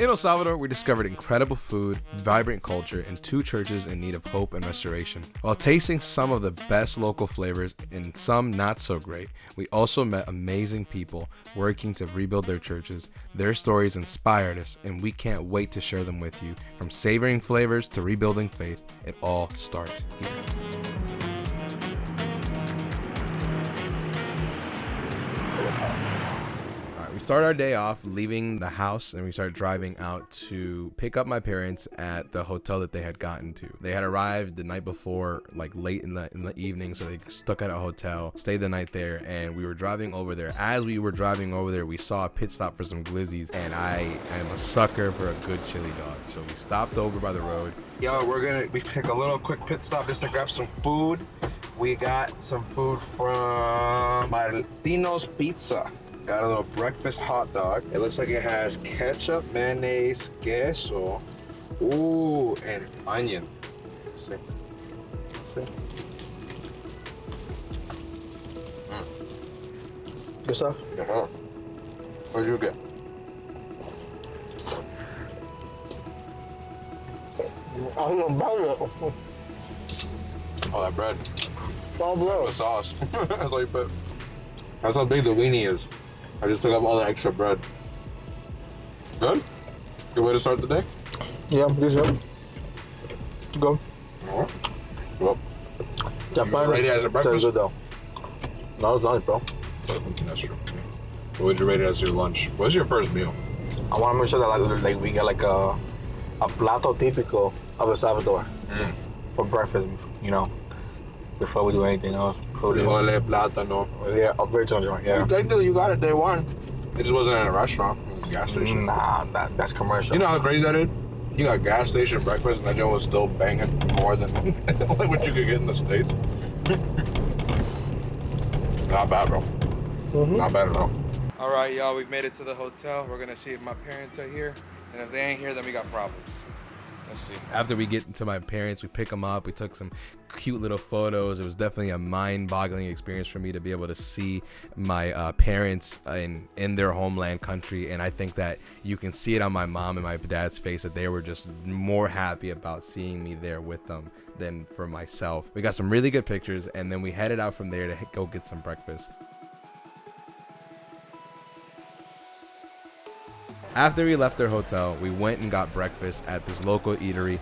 In El Salvador, we discovered incredible food, vibrant culture, and 2 churches in need of hope and restoration. While tasting some of the best local flavors and some not so great, we also met amazing people working to rebuild their churches. Their stories inspired us, and we can't wait to share them with you. From savoring flavors to rebuilding faith, it all starts here. We start our day off leaving the house, and we start driving out to pick up my parents at the hotel that they had gotten to. They had arrived the night before, like late in the evening, so they stuck at a hotel, stayed the night there, and we were driving over there. As we were driving over there, we saw a pit stop for some glizzies, and I am a sucker for a good chili dog, so we stopped over by the road. Yo, we pick a little quick pit stop just to grab some food. We got some food from Martino's Pizza. Got a little breakfast hot dog. It looks like it has ketchup, mayonnaise, queso, ooh, and onion. Let's see. Good stuff? Yeah. What'd you get? Oh, that bread. Oh, bro. The sauce. That's how big the weenie is. I just took up all the extra bread. Good? Good way to start the day? Yeah, this is good. Alright. Well, Yeah, you rate it as a breakfast? Good though. No, it's nice, bro. That's true. What would you rate it as your lunch? What's your first meal? I want to make sure that like we get like a plato típico of El Salvador for breakfast, you know, before we do anything else. Frijoles, plátano. Yeah, original joint, yeah. Technically, you got it day one. It just wasn't in a restaurant. It was a gas station. Nah, that's commercial. You know how crazy that is? You got gas station breakfast and that joint was still banging more than like what you could get in the States. Not bad, bro. Not bad at all. All right, y'all, we've made it to the hotel. We're gonna see if my parents are here, and if they ain't here, then we got problems. Let's see. After we get to my parents, we pick them up. We took some cute little photos. It was definitely a mind-boggling experience for me to be able to see my parents in their homeland country, and I think that you can see it on my mom and my dad's face that they were just more happy about seeing me there with them than for myself. We got some really good pictures, and then we headed out from there to go get some breakfast. After we left their hotel, we went and got breakfast at this local eatery,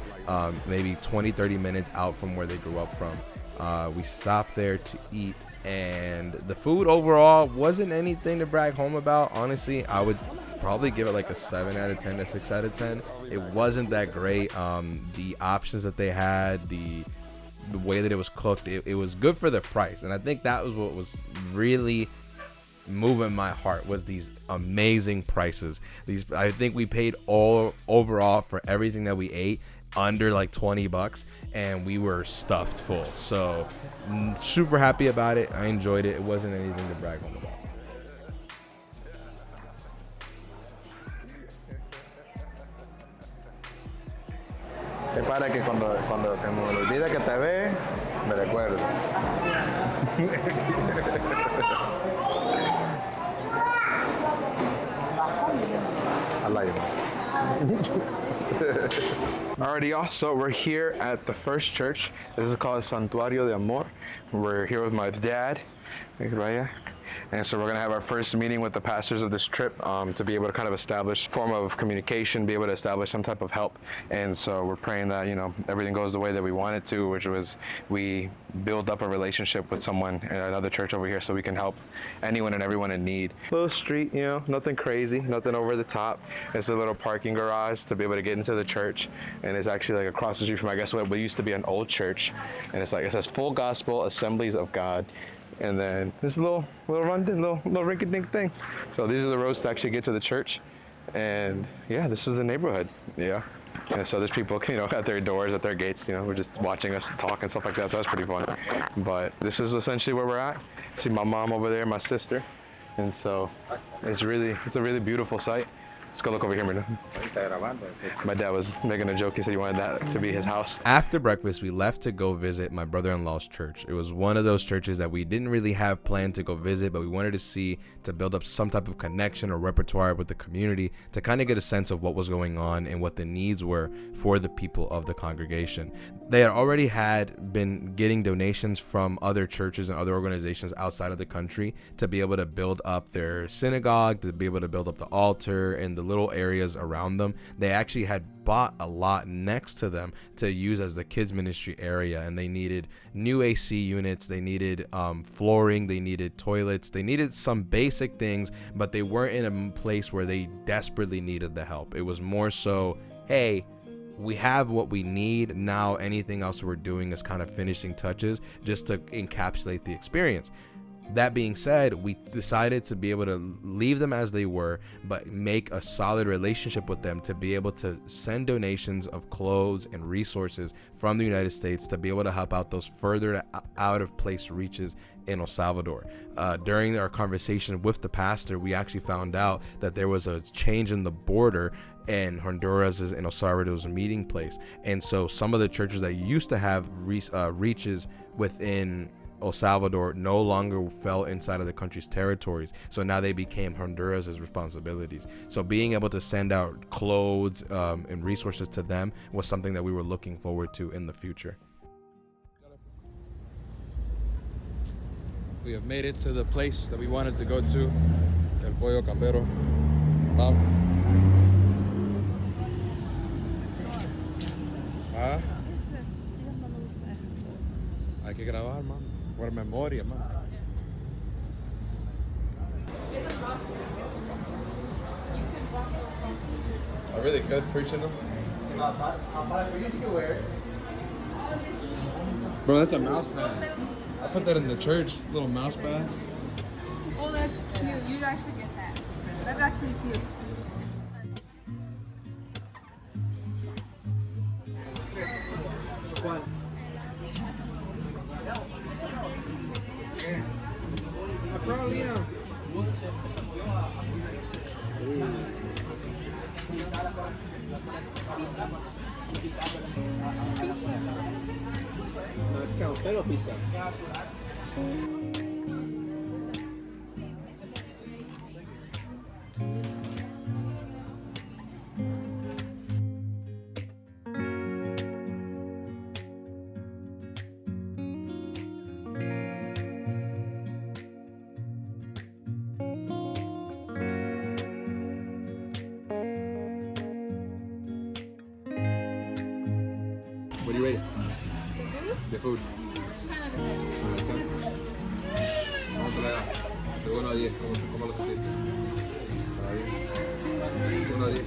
maybe 20-30 minutes out from where they grew up from. We stopped there to eat, and the food overall wasn't anything to brag home about. Honestly, I would probably give it like a 7 out of 10 to 6 out of 10. It wasn't that great. The options that they had, the way that it was cooked, it was good for the price, and I think that was what was really moving my heart, was these amazing prices. I think we paid all overall for everything that we ate under like $20, and we were stuffed full. So super happy about it. I enjoyed it. It wasn't anything to brag home about. Es para que cuando te me olvida que te ve, me recuerdo. I like it. Alrighty, y'all, so we're here at the first church. This is called Santuario de Amor. We're here with my dad, and so we're gonna have our first meeting with the pastors of this trip to be able to kind of establish a form of communication, be able to establish some type of help. And so we're praying that, you know, everything goes the way that we want it to, which was we build up a relationship with someone in another church over here so we can help anyone and everyone in need. Little street, you know, nothing crazy, nothing over the top. It's a little parking garage to be able to get into the church, and it's actually like across the street from, I guess, what used to be an old church. And it's like, it says Full Gospel Assemblies of God. And then this little rinky-dink thing. So these are the roads to actually get to the church. And yeah, this is the neighborhood. Yeah. And so there's people, you know, at their doors, at their gates, you know, we're just watching us talk and stuff like that. So that's pretty fun. But this is essentially where we're at. See my mom over there, my sister. And so it's a really beautiful site. Let's go look over here, Mino. My dad was making a joke. He said he wanted that to be his house. After breakfast, we left to go visit my brother-in-law's church. It was one of those churches that we didn't really have planned to go visit, but we wanted to see to build up some type of connection or repertoire with the community to kind of get a sense of what was going on and what the needs were for the people of the congregation. They had already been getting donations from other churches and other organizations outside of the country to be able to build up their synagogue, to be able to build up the altar and the little areas around them. They actually had bought a lot next to them to use as the kids ministry area, and they needed new AC units, they needed flooring, they needed toilets, they needed some basic things, but they weren't in a place where they desperately needed the help. It was more so, hey, we have what we need now. Anything else we're doing is kind of finishing touches just to encapsulate the experience. That being said, we decided to be able to leave them as they were, but make a solid relationship with them to be able to send donations of clothes and resources from the United States to be able to help out those further out of place reaches in El Salvador. During our conversation with the pastor, we actually found out that there was a change in the border, and Honduras is in El Salvador's meeting place. And so some of the churches that used to have reaches within El Salvador no longer fell inside of the country's territories, so now they became Honduras's responsibilities. So being able to send out clothes and resources to them was something that we were looking forward to in the future. We have made it to the place that we wanted to go to, El Pollo Campero. Vamos. ¿Ah? Hay que grabar, man. Por memoria, man. I really could preaching them. Bro, that's a mouse pad. I put that in the church, little mouse pad. Oh, that's cute. You guys should get that. That's actually cute. Pizza. What do you rate it? The food. ¿Cómo se le da? De 1 a 10, ¿cómo lo sentiste? ¿Está bien? 1 a 10.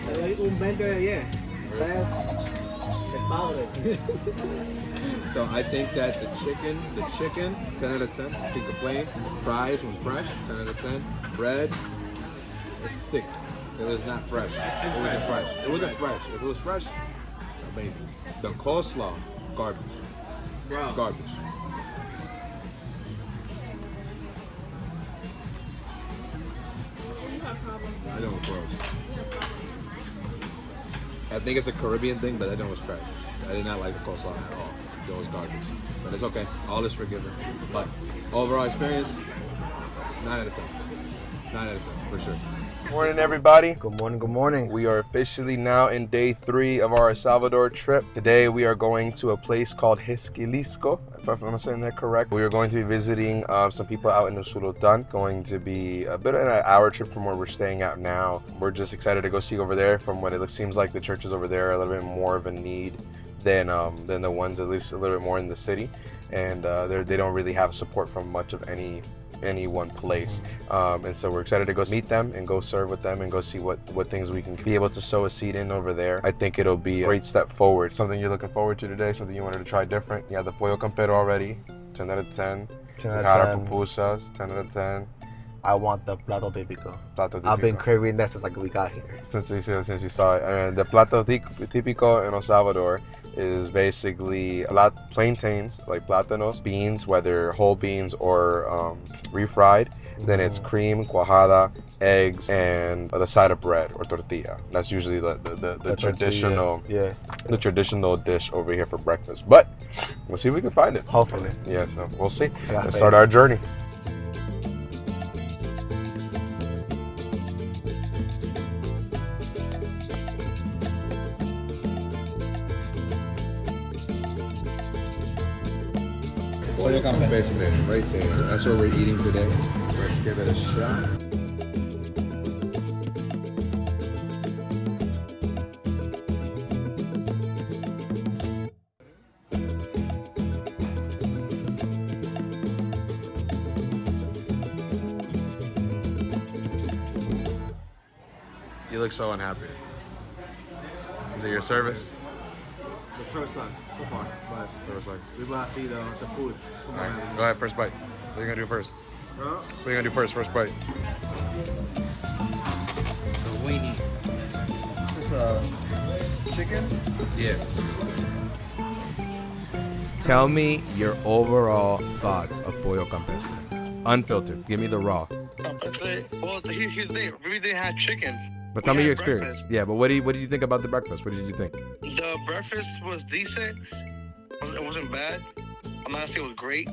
Le doy un 20 de 10. So I think that the chicken, 10 out of 10. I think the plain fries when fresh, 10 out of 10. Bread, a 6. It was not fresh. It wasn't fresh. It wasn't fresh. If it was fresh, amazing. The coleslaw, garbage. Bro. Garbage. I know it's gross. I think it's a Caribbean thing, but I know it's trash. I did not like the coleslaw at all. It was garbage. But it's okay. All is forgiven. But overall experience, 9 out of 10. 9 out of 10, for sure. Morning, everybody. Good morning, good morning. We are officially now in day 3 of our El Salvador trip. Today we are going to a place called Hisquilisco, if I'm saying that correct. We are going to be visiting some people out in Usulután. Going to be a bit of an hour trip from where we're staying at now. We're just excited to go see over there. From what it seems like, the churches over there are a little bit more of a need than the ones, at least a little bit more in the city. And they don't really have support from much of any one place, and so we're excited to go meet them and go serve with them and go see what things we can be able to sow a seed in over there. I think it'll be a great step forward. Something you're looking forward to today, something you wanted to try different. You had the pollo campero already, 10 out of 10. 10 out of Got our 10. pupusas, 10 out of 10. I want the plato típico. Plato I've been típico. craving that since like we got here. Since you saw it. And the plato típico in El Salvador is basically a lot plantains, like plátanos, beans, whether whole beans or refried. Then it's cream, cuajada, eggs, and the side of bread or tortilla. That's usually the traditional the traditional dish over here for breakfast. But we'll see if we can find it. Hopefully. Yeah, so we'll see. got Let's faith. start our journey. Pollo campestre, right there. That's what we're eating today. Let's give it a shot. You look so unhappy. Is it your service? The service sucks so far, but Service sucks. we will see the food. All right, go ahead, first bite. What are you gonna do first? Huh? What are you gonna do first? First bite. Weenie. Is this chicken? Yeah. Tell me your overall thoughts of pollo campestre. Unfiltered. Give me the raw. Well, here's the thing. We didn't have chicken. But tell We me your had experience. breakfast. Yeah, but what did you think about the breakfast? What did you think? The breakfast was decent. It wasn't bad. I'm not gonna say it was great,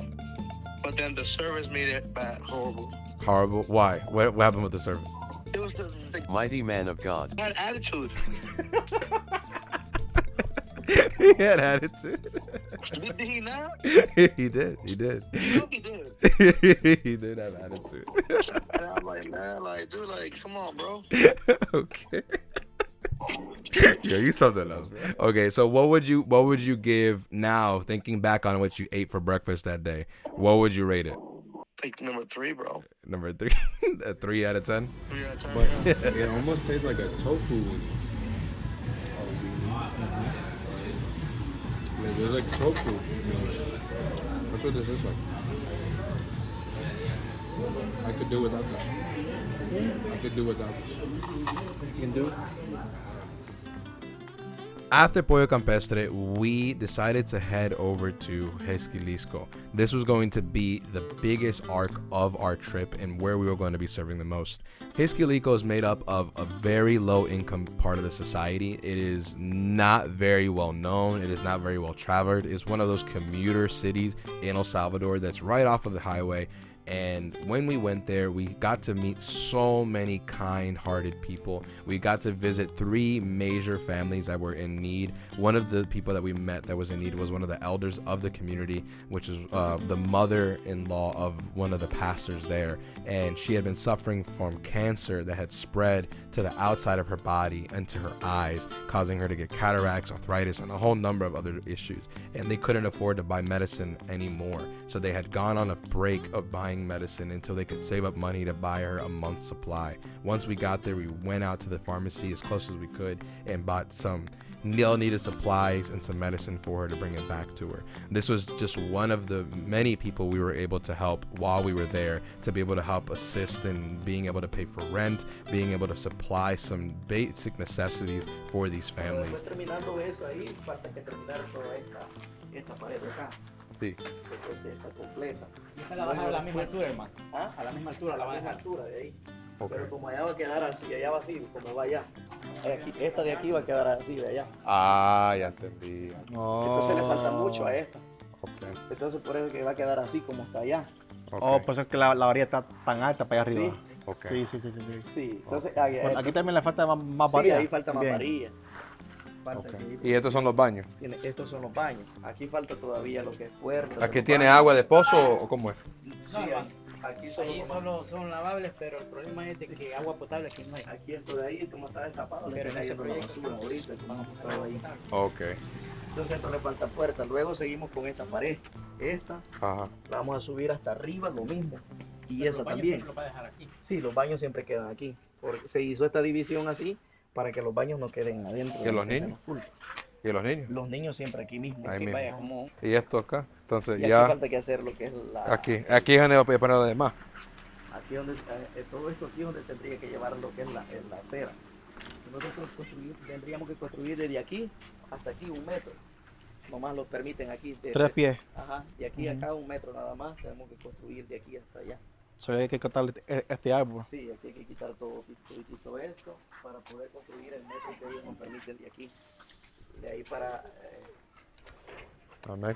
but then the service made it bad, horrible. Horrible. Why? What happened with the service? It was the Mighty man of God. bad attitude. He had attitude. Did he not? He did. He did. No, he did. He did have attitude. And I'm like, man, like, dude, like, come on, bro. Okay. Yo, you something else. Okay, so what would you give now, thinking back on what you ate for breakfast that day? What would you rate it? Like number 3, bro. Number 3, a 3 out of 10. 3 out of 10. But yeah. it almost tastes like a tofu weenie. Like, it's like tofu. That's what this is like. I could do without this. I could do without this. You can do? After Pollo Campestre, we decided to head over to Esquilisco. This was going to be the biggest arc of our trip and where we were going to be serving the most. Esquilisco is made up of a very low income part of the society. It is not very well known. It is not very well traveled. It's one of those commuter cities in El Salvador that's right off of the highway. And when we went there, we got to meet so many kind-hearted people. We got to visit 3 major families that were in need. One of the people that we met that was in need was one of the elders of the community, which is the mother-in-law of one of the pastors there. And she had been suffering from cancer that had spread to the outside of her body and to her eyes, causing her to get cataracts, arthritis, and a whole number of other issues. And they couldn't afford to buy medicine anymore. So they had gone on a break of buying medicine until they could save up money to buy her a month's supply. Once we got there, we went out to the pharmacy as close as we could and bought some needed supplies and some medicine for her to bring it back to her. This was just one of the many people we were able to help while we were there, to be able to help assist in being able to pay for rent, being able to supply some basic necessities for these families. Terminando eso ahí, falta que terminar toda esta pared de acá. Sí. Entonces está completa. ¿Y esta la vas a dejar a la misma altura, hermano? ¿Ah? A la misma altura la vas a dejar. altura de ahí. Ok. Pero como allá va a quedar así, allá va así, como va allá. Aquí, esta de aquí va a quedar así de allá. Ah, ya entendí. Entonces le falta mucho a esta. Ok. Entonces por eso que va a quedar así como está allá. Ok. Oh, por eso es que la varilla está tan alta para allá arriba. Ok. Sí, sí, sí, sí. Sí, entonces Aquí también le falta más sí, varilla. ahí falta más Bien. varilla. Falta Ok. aquí. ¿Y estos son los baños? Estos son los baños. Aquí falta todavía lo que es puerta. ¿Aquí tiene agua de pozo o cómo es? Sí, aquí solo, Ahí solo son lavables, pero el problema es de que agua potable aquí no hay. aquí esto de ahí, como está destapado, Pero en ese proyecto ahorita, como hemos estado ahí. Ok. Entonces esto le falta puerta. Luego seguimos con esta pared. Esta Ajá. la vamos a subir hasta arriba, lo mismo. Y Pero esa los baños también. siempre los vas a dejar aquí. Sí, los baños siempre quedan aquí. Porque se hizo esta división así para que los baños no queden adentro. ¿Y los se niños? nos ¿Y los niños? Los niños siempre aquí mismo. Ahí Que mismo. vaya como ¿Y esto acá? Entonces Y aquí ya falta que hacer lo que es la... aquí es donde voy a poner lo demás. aquí es donde, todo esto aquí es donde tendría que llevar lo que es la acera. Nosotros tendríamos que construir desde aquí hasta aquí 1 metro. Nomás lo permiten aquí. 3 pies. Ajá, de aquí acá 1 metro nada más. Tenemos que construir de aquí hasta allá. Solo hay que cortar este árbol. Sí, aquí hay que quitar todo esto para poder construir el metro que ellos nos permiten de aquí. De ahí para... Amén.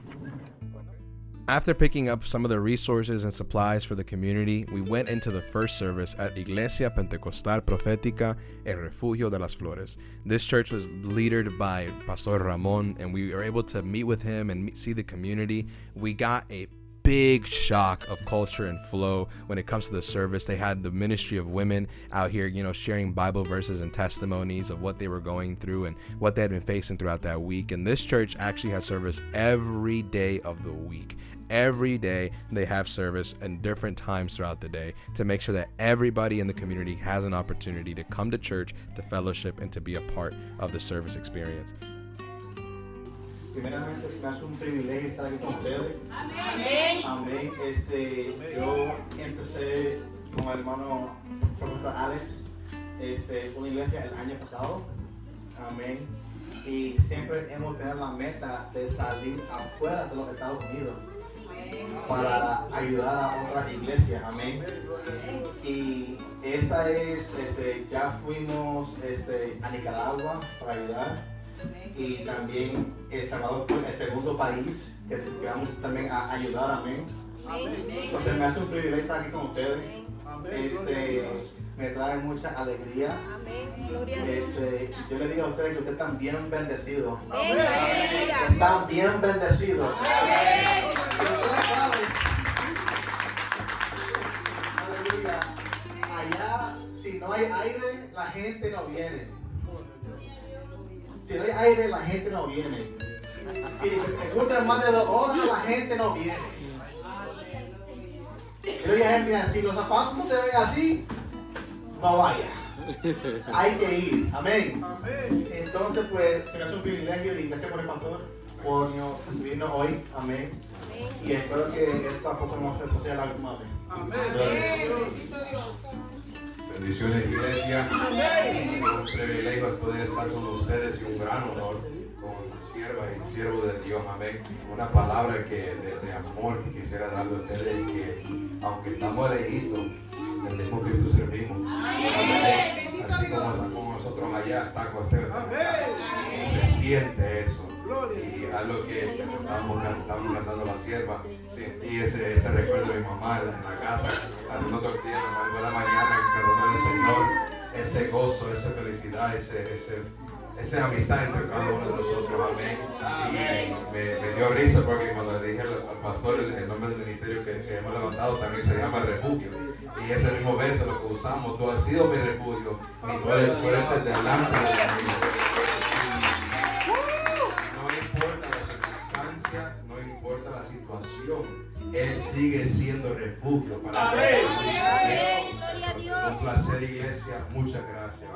After picking up some of the resources and supplies for the community, we went into the first service at Iglesia Pentecostal Profética El Refugio de las Flores. This church was leadered by Pastor Ramon, and we were able to meet with him and see the community. We got a big shock of culture and flow when it comes to the service. They had the ministry of women out here, sharing Bible verses and testimonies of what they were going through and what they had been facing throughout that week. And this church actually has service every day of the week. Every day they have service in different times throughout the day to make sure that everybody in the community has an opportunity to come to church, to fellowship, and to be a part of the service experience. Primeramente, se me hace un privilegio estar aquí con ustedes. Amén. Amén. Yo empecé con el hermano profesor Alex, una iglesia el año pasado. Amén. Y siempre hemos tenido la meta de salir afuera de los Estados Unidos para ayudar a otras iglesias. Amén. Y esa es, ya fuimos a Nicaragua para ayudar. Y también El Salvador fue el segundo país que vamos también a ayudar. Amén. Entonces me hace un privilegio estar aquí con ustedes. Me trae mucha alegría. Yo le digo a ustedes que ustedes están bien bendecidos. Están bien bendecidos. Aleluya. Allá, si no hay aire, la gente no viene. Si no hay aire, la gente no viene. Si escuchan más de 2 horas, la gente no viene. Yo dije, mira, si los zapatos no se ven así, no vaya. Hay que ir. Amén. Entonces, pues, se me hace un privilegio y gracias por el pastor por recibirnos hoy. Amén. Y espero que esto a poco no se proceda alguna vez. Bendiciones, iglesia. Un privilegio poder estar con ustedes y un gran honor con la sierva y siervo de Dios. Amén. Una palabra de amor que quisiera darle a ustedes, que aunque estamos lejitos, el mismo Cristo servimos. Amén. Así como nosotros allá está con ustedes. Se siente eso. Y algo que estábamos cantando la sierva, sentí ese recuerdo de mi mamá en la casa, haciendo tortillas a la mañana, cantando al Señor, ese gozo, esa felicidad, esa amistad entre cada uno de nosotros. Amén. Y me dio risa porque cuando le dije al pastor el nombre del ministerio que hemos levantado también se llama Refugio. Y ese mismo verso lo que usamos: tú has sido mi refugio y tú eres fuerte delante de mí. No importa la situación, Él sigue siendo refugio para nosotros. Un placer, iglesia. Muchas gracias.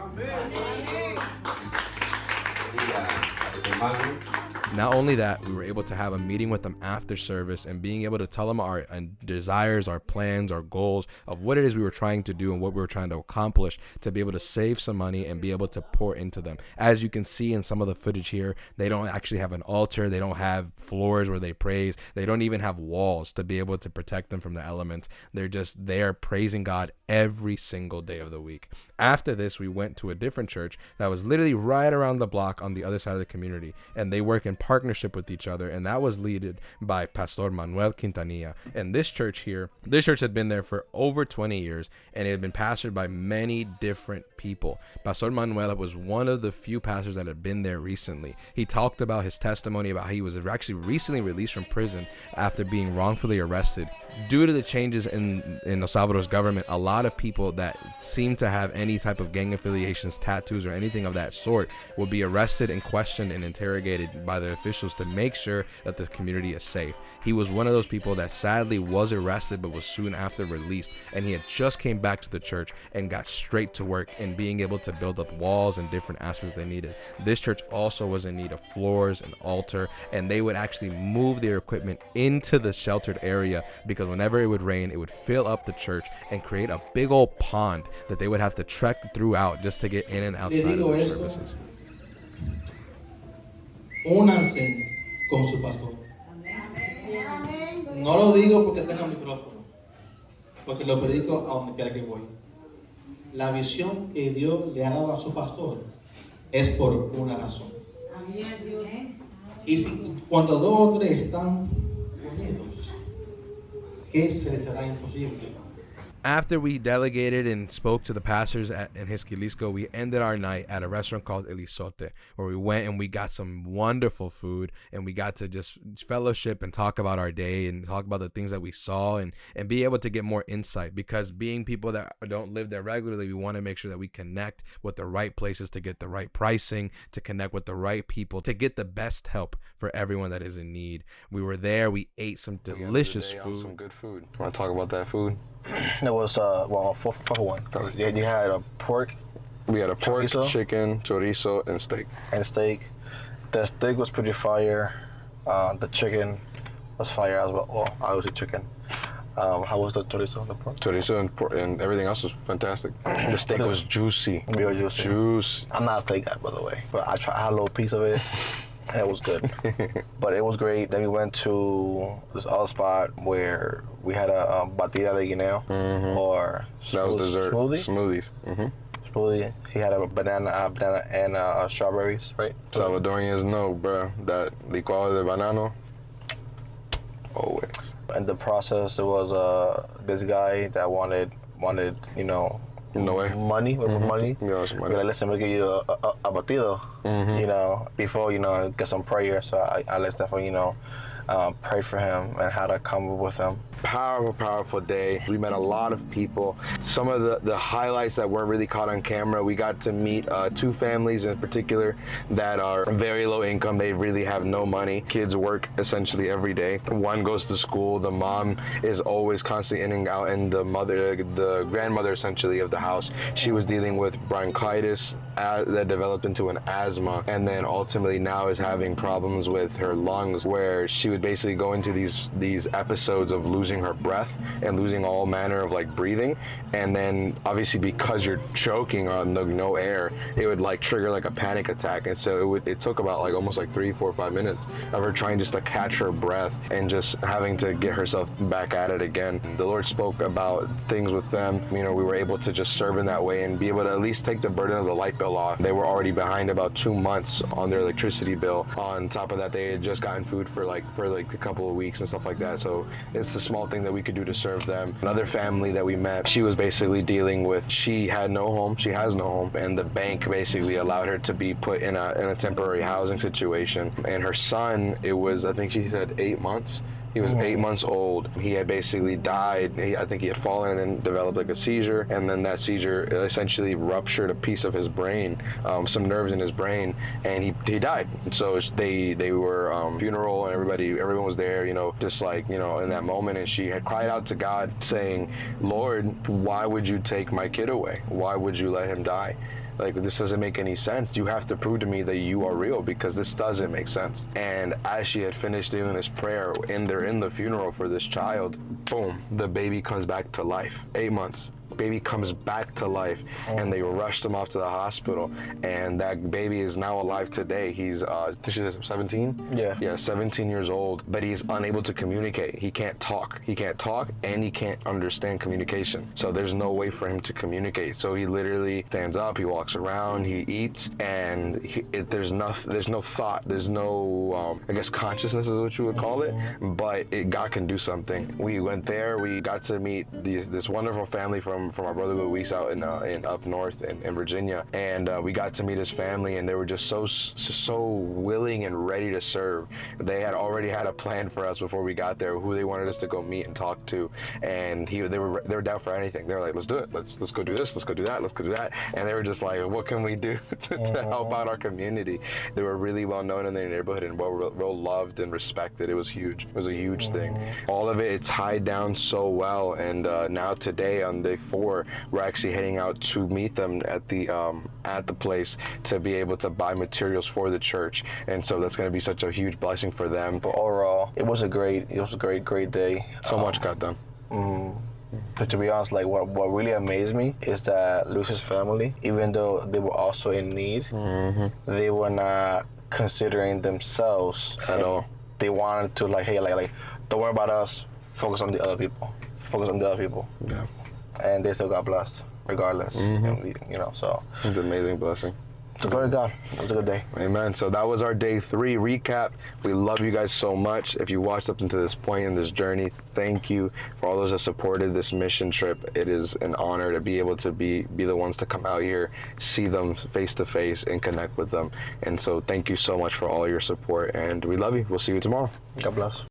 Not only that, we were able to have a meeting with them after service and being able to tell them our desires, our plans, our goals of what it is we were trying to do and what we were trying to accomplish, to be able to save some money and be able to pour into them. As you can see in some of the footage here, they don't actually have an altar. They don't have floors where they praise. They don't even have walls to be able to protect them from the elements. They're just there praising God every single day of the week. After this, we went to a different church that was literally right around the block on the other side of the community, and they work in partnership with each other, and that was led by Pastor Manuel Quintanilla. And this church had been there for over 20 years, and it had been pastored by many different people. Pastor Manuel was one of the few pastors that had been there recently. He talked about his testimony about how he was actually recently released from prison after being wrongfully arrested. Due to the changes in El Salvador's government, a lot of people that seem to have any type of gang affiliations, tattoos, or anything of that sort will be arrested and questioned and interrogated by the officials to make sure that the community is safe. He was one of those people that sadly was arrested but was soon after released, and he had just came back to the church and got straight to work in being able to build up walls and different aspects they needed. This church also was in need of floors and altar, and they would actually move their equipment into the sheltered area because whenever it would rain, it would fill up the church and create a big old pond that they would have to trek throughout just to get in and outside of their services. Únanse con su pastor. No lo digo porque tenga micrófono, porque lo predico a donde quiera que voy. La visión que Dios le ha dado a su pastor es por una razón. Y si, cuando dos o tres están unidos, ¿qué se les será imposible? After we delegated and spoke to the pastors in Hisquilisco, we ended our night at a restaurant called El Isote, where we went and we got some wonderful food, and we got to just fellowship and talk about our day and talk about the things that we saw and be able to get more insight, because being people that don't live there regularly, we want to make sure that we connect with the right places to get the right pricing, to connect with the right people, to get the best help for everyone that is in need. We were there, we ate some delicious food. Some good food. Want to talk about that food? It was for one. You had a pork. We had a pork, chorizo, chicken, chorizo, and steak. The steak was pretty fire. The chicken was fire as well. Well, I was a chicken. How was the chorizo and the pork? Chorizo and everything else was fantastic. The steak was juicy. Real juicy. Juice. I'm not a steak guy, by the way, but I had a little piece of it. And it was good. But it was great. Then we went to this other spot where we had a batida de guineo, or that was dessert. Smoothies. Smoothie. He had a banana and strawberries, right? Salvadorians know, bro, that licuado de banano, always. In the process, there was this guy that wanted money. Yeah, Like, listen, we'll give you a batido, before, get some prayer. So I let Stefan, pray for him and how to come with him. Powerful day. We met a lot of people. Some of the highlights that weren't really caught on camera, we got to meet two families in particular that are very low income. They really have no money. Kids work essentially every day. One goes to school. The mom is always constantly in and out, and the grandmother essentially of the house, she was dealing with bronchitis that developed into an asthma, and then ultimately now is having problems with her lungs, where she would basically go into these episodes of losing her breath and losing all manner of breathing, and then obviously because you're choking on no air, it would trigger a panic attack. And so it took about almost 3, 4, 5 minutes of her trying just to catch her breath and just having to get herself back at it again. The Lord spoke about things with them. We were able to just serve in that way and be able to at least take the burden of the light bill off. They were already behind about 2 months on their electricity bill. On top of that, they had just gotten food for a couple of weeks and stuff like that. So it's a small thing that we could do to serve them. Another family that we met, she was basically dealing with, she had no home, she has no home, and the bank basically allowed her to be put in a temporary housing situation. And her son, it was, I think she said 8 months. He was 8 months old. He had basically died. I think he had fallen and then developed a seizure, and then that seizure essentially ruptured a piece of his brain, some nerves in his brain, and he died. So they were funeral, and everyone was there, just in that moment, and she had cried out to God saying, Lord, why would you take my kid away? Why would you let him die? This doesn't make any sense. You have to prove to me that you are real, because this doesn't make sense. And as she had finished doing this prayer, and they're in the funeral for this child, boom, the baby comes back to life. 8 months. Baby comes back to life, and they rushed him off to the hospital, and that baby is now alive today. He's 17? Yeah, 17 years old, but he's unable to communicate. He can't talk, and he can't understand communication. So there's no way for him to communicate. So he literally stands up, he walks around, he eats, and there's no thought, there's no I guess consciousness is what you would call it, but God can do something. We went there, we got to meet this wonderful family from from our brother Luis out in up north in Virginia, and we got to meet his family, and they were just so willing and ready to serve. They had already had a plan for us before we got there, who they wanted us to go meet and talk to, and they were down for anything. They were like, let's do it, let's go do this, let's go do that, let's go do that, and they were just like, what can we do to help out our community? They were really well known in their neighborhood and well loved and respected. It was huge. It was a huge thing. All of it tied down so well, and now today on day 4, we're actually heading out to meet them at the place to be able to buy materials for the church, and so that's going to be such a huge blessing for them. But overall, it was a great day. So much got done. But to be honest, like what really amazed me is that Luis's family, even though they were also in need, they were not considering themselves at all. They wanted to like, hey, like don't worry about us, focus on the other people. Yeah. And they still got blessed regardless. And so it's an amazing blessing. So glory to God. It was a good day. Amen. So that was our day 3 recap. We love you guys so much. If you watched up until this point in this journey, thank you for all those that supported this mission trip. It is an honor to be able to be the ones to come out here, see them face to face, and connect with them. And so thank you so much for all your support. And we love you. We'll see you tomorrow. God bless.